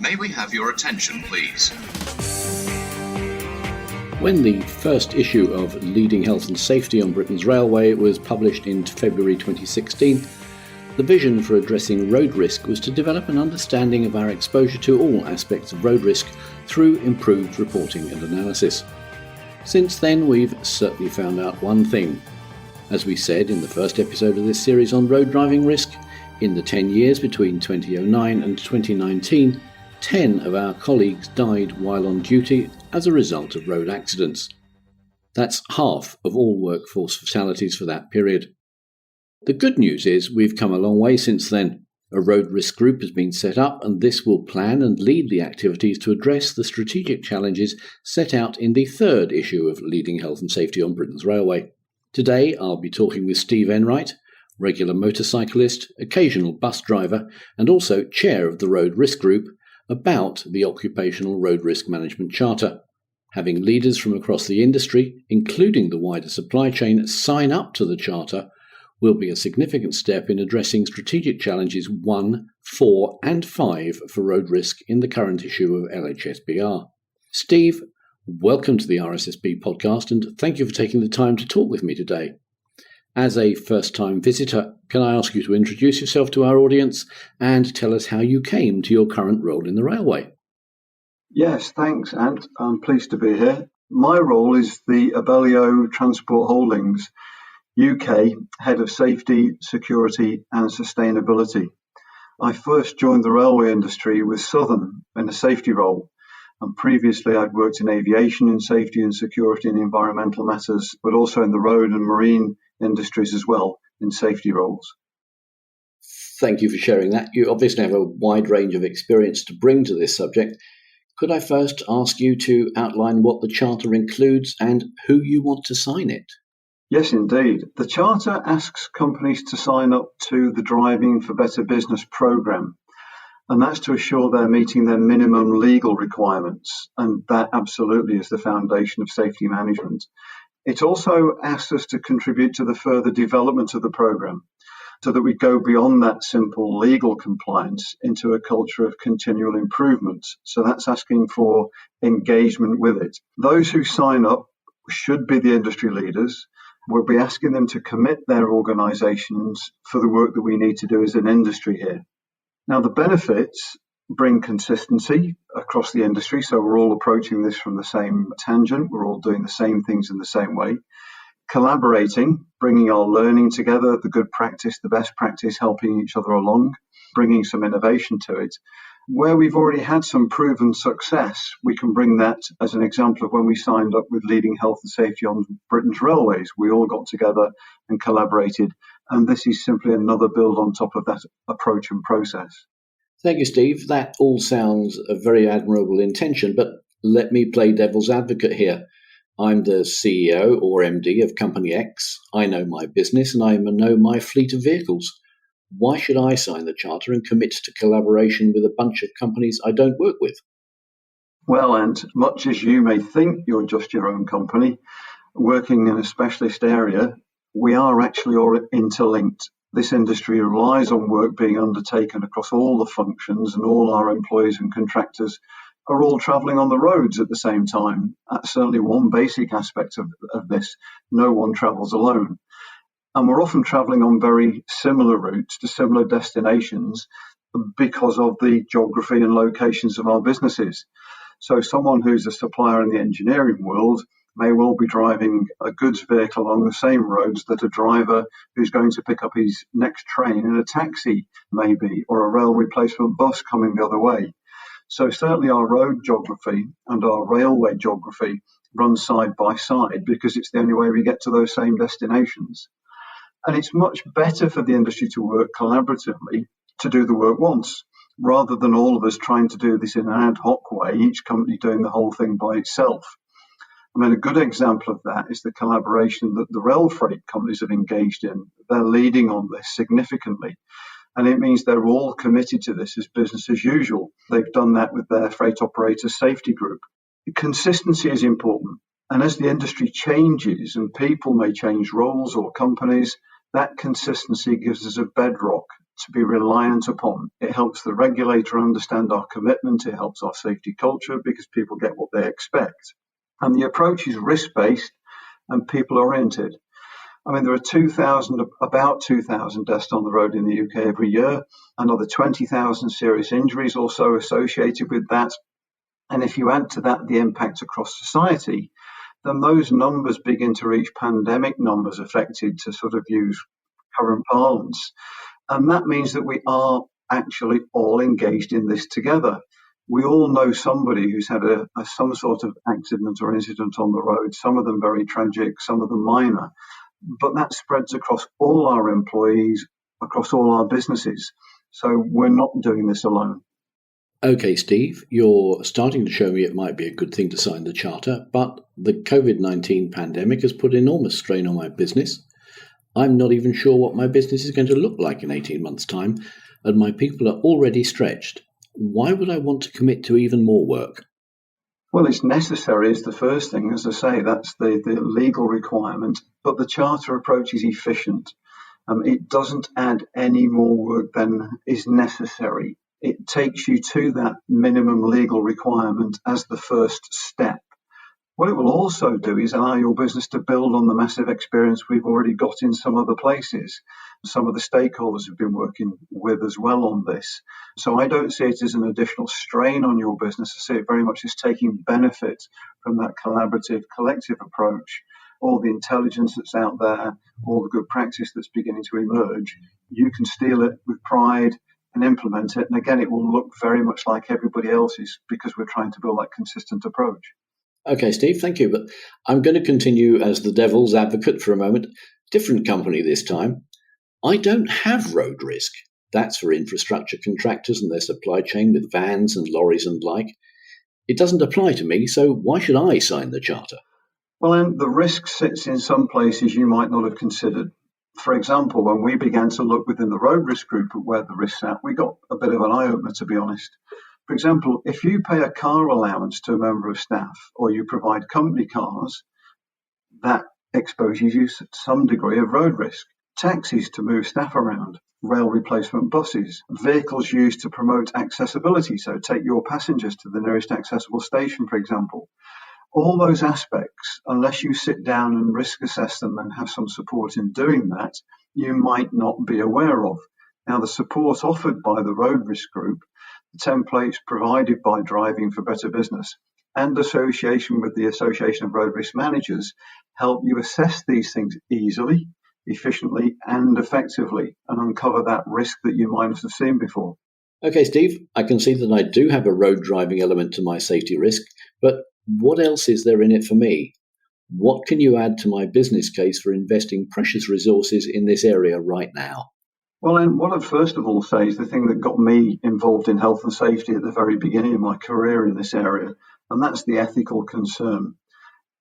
May we have your attention, please? When the first issue of Leading Health and Safety on Britain's Railway was published in February 2016, the vision for addressing road risk was to develop an understanding of our exposure to all aspects of road risk through improved reporting and analysis. Since then, we've certainly found out one thing. As we said in the first episode of this series on road driving risk, in the 10 years between 2009 and 2019, 10 of our colleagues died while on duty as a result of road accidents. That's half of all workforce fatalities for that period. The good news is we've come a long way since then. A road risk group has been set up, and this will plan and lead the activities to address the strategic challenges set out in the third issue of Leading Health and Safety on Britain's Railway. Today I'll be talking with Steve Enright, regular motorcyclist, occasional bus driver, and also chair of the Road Risk Group, about the Occupational Road Risk Management Charter. Having leaders from across the industry, including the wider supply chain, sign up to the Charter will be a significant step in addressing strategic challenges 1, 4 and 5 for road risk in the current issue of LHSBR. Steve, welcome to the RSSB podcast, and thank you for taking the time to talk with me today. As a first-time visitor, can I ask you to introduce yourself to our audience and tell us how you came to your current role in the railway? Yes, thanks, Ant. I'm pleased to be here. My role is the Abellio Transport Holdings UK Head of Safety, Security and Sustainability. I first joined the railway industry with Southern in a safety role, and previously I'd worked in aviation in safety and security and environmental matters, but also in the road and marine industries as well in safety roles. Thank you for sharing that. You obviously have a wide range of experience to bring to this subject. Could I first ask you to outline what the Charter includes and who you want to sign it? Yes, indeed. The Charter asks companies to sign up to the Driving for Better Business programme, and that's to assure they're meeting their minimum legal requirements, and that absolutely is the foundation of safety management. It also asks us to contribute to the further development of the programme so that we go beyond that simple legal compliance into a culture of continual improvement. So that's asking for engagement with it. Those who sign up should be the industry leaders. We'll be asking them to commit their organisations for the work that we need to do as an industry here. Now, the benefits bring consistency across the industry, so we're all approaching this from the same tangent, we're all doing the same things in the same way. Collaborating, bringing our learning together, the good practice, the best practice, helping each other along, bringing some innovation to it. Where we've already had some proven success, we can bring that as an example of when we signed up with Leading Health and Safety on Britain's Railways. We all got together and collaborated, and this is simply another build on top of that approach and process. Thank you, Steve. That all sounds a very admirable intention, but let me play devil's advocate here. I'm the CEO or MD of Company X. I know my business and I know my fleet of vehicles. Why should I sign the Charter and commit to collaboration with a bunch of companies I don't work with? Well, and much as you may think you're just your own company, working in a specialist area, we are actually all interlinked. This industry relies on work being undertaken across all the functions, and all our employees and contractors are all travelling on the roads at the same time. That's certainly one basic aspect of this. No one travels alone. And we're often travelling on very similar routes to similar destinations because of the geography and locations of our businesses. So someone who's a supplier in the engineering world may well be driving a goods vehicle along the same roads that a driver who's going to pick up his next train in a taxi maybe, or a rail replacement bus coming the other way. So certainly our road geography and our railway geography run side by side because it's the only way we get to those same destinations. And it's much better for the industry to work collaboratively to do the work once, rather than all of us trying to do this in an ad hoc way, each company doing the whole thing by itself. I mean, a good example of that is the collaboration that the rail freight companies have engaged in. They're leading on this significantly. And it means they're all committed to this as business as usual. They've done that with their freight operator safety group. Consistency is important. And as the industry changes and people may change roles or companies, that consistency gives us a bedrock to be reliant upon. It helps the regulator understand our commitment. It helps our safety culture because people get what they expect. And the approach is risk-based and people-oriented. I mean, there are about 2,000 deaths on the road in the UK every year, another 20,000 serious injuries also associated with that. And if you add to that the impact across society, then those numbers begin to reach pandemic numbers affected, to sort of use current parlance. And that means that we are actually all engaged in this together. We all know somebody who's had some sort of accident or incident on the road, some of them very tragic, some of them minor. But that spreads across all our employees, across all our businesses. So we're not doing this alone. Okay, Steve, you're starting to show me it might be a good thing to sign the charter, but the COVID-19 pandemic has put enormous strain on my business. I'm not even sure what my business is going to look like in 18 months' time, and my people are already stretched. Why would I want to commit to even more work? Well, it's necessary is the first thing. As I say, that's the legal requirement, but the charter approach is efficient. It doesn't add any more work than is necessary. It takes you to that minimum legal requirement as the first step. What it will also do is allow your business to build on the massive experience we've already got in some other places. Some of the stakeholders have been working with as well on this. So I don't see it as an additional strain on your business. I see it very much as taking benefit from that collaborative, collective approach. All the intelligence that's out there, all the good practice that's beginning to emerge, you can steal it with pride and implement it. And again, it will look very much like everybody else's because we're trying to build that consistent approach. Okay, Steve, thank you. But I'm going to continue as the devil's advocate for a moment. Different company this time. I don't have road risk. That's for infrastructure contractors and their supply chain with vans and lorries and like. It doesn't apply to me, so why should I sign the charter? Well, and the risk sits in some places you might not have considered. For example, when we began to look within the road risk group at where the risks are, we got a bit of an eye-opener, to be honest. For example, if you pay a car allowance to a member of staff or you provide company cars, that exposes you to some degree of road risk. Taxis to move staff around, rail replacement buses, vehicles used to promote accessibility, so take your passengers to the nearest accessible station, for example. All those aspects, unless you sit down and risk assess them and have some support in doing that, you might not be aware of. Now, the support offered by the road risk group, the templates provided by Driving for Better Business, and association with the Association of Road Risk Managers help you assess these things easily, efficiently, and effectively, and uncover that risk that you might have seen before. Okay, Steve, I can see that I do have a road driving element to my safety risk, but what else is there in it for me? What can you add to my business case for investing precious resources in this area right now? Well, and what I'd first of all say is the thing that got me involved in health and safety at the very beginning of my career in this area, and that's the ethical concern.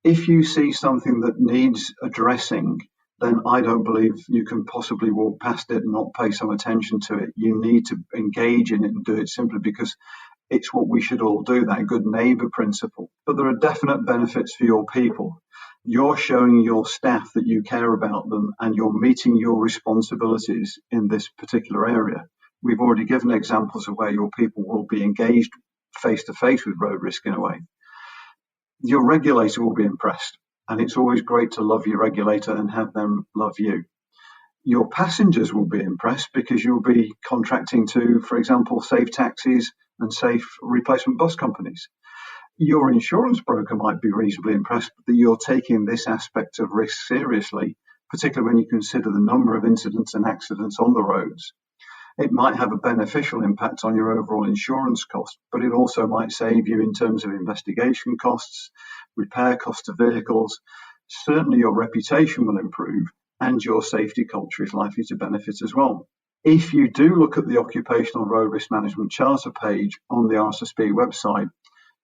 If you see something that needs addressing, then I don't believe you can possibly walk past it and not pay some attention to it. You need to engage in it and do it simply because it's what we should all do, that good neighbour principle. But there are definite benefits for your people. You're showing your staff that you care about them and you're meeting your responsibilities in this particular area. We've already given examples of where your people will be engaged face to face with road risk in a way. Your regulator will be impressed, and it's always great to love your regulator and have them love you. Your passengers will be impressed because you'll be contracting to, for example, safe taxis and safe replacement bus companies. Your insurance broker might be reasonably impressed that you're taking this aspect of risk seriously, particularly when you consider the number of incidents and accidents on the roads. It might have a beneficial impact on your overall insurance cost, but it also might save you in terms of investigation costs, repair costs of vehicles. Certainly your reputation will improve and your safety culture is likely to benefit as well. If you do look at the Occupational Road Risk Management Charter page on the RSSB website,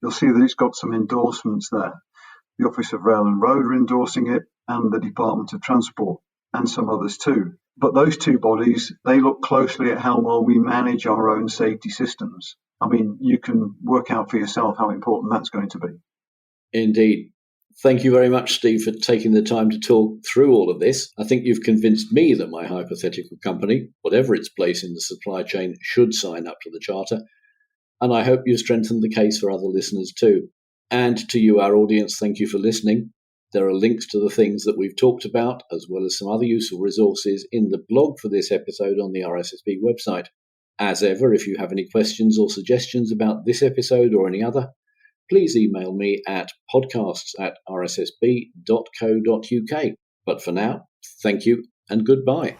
you'll see that it's got some endorsements there. The Office of Rail and Road are endorsing it, and the Department of Transport, and some others too. But those two bodies, they look closely at how well we manage our own safety systems. I mean, you can work out for yourself how important that's going to be. Indeed. Thank you very much, Steve, for taking the time to talk through all of this. I think you've convinced me that my hypothetical company, whatever its place in the supply chain, should sign up to the Charter. And I hope you've strengthened the case for other listeners too. And to you, our audience, thank you for listening. There are links to the things that we've talked about, as well as some other useful resources in the blog for this episode on the RSSB website. As ever, if you have any questions or suggestions about this episode or any other, please email me at podcasts@rssb.co.uk. But for now, thank you and goodbye.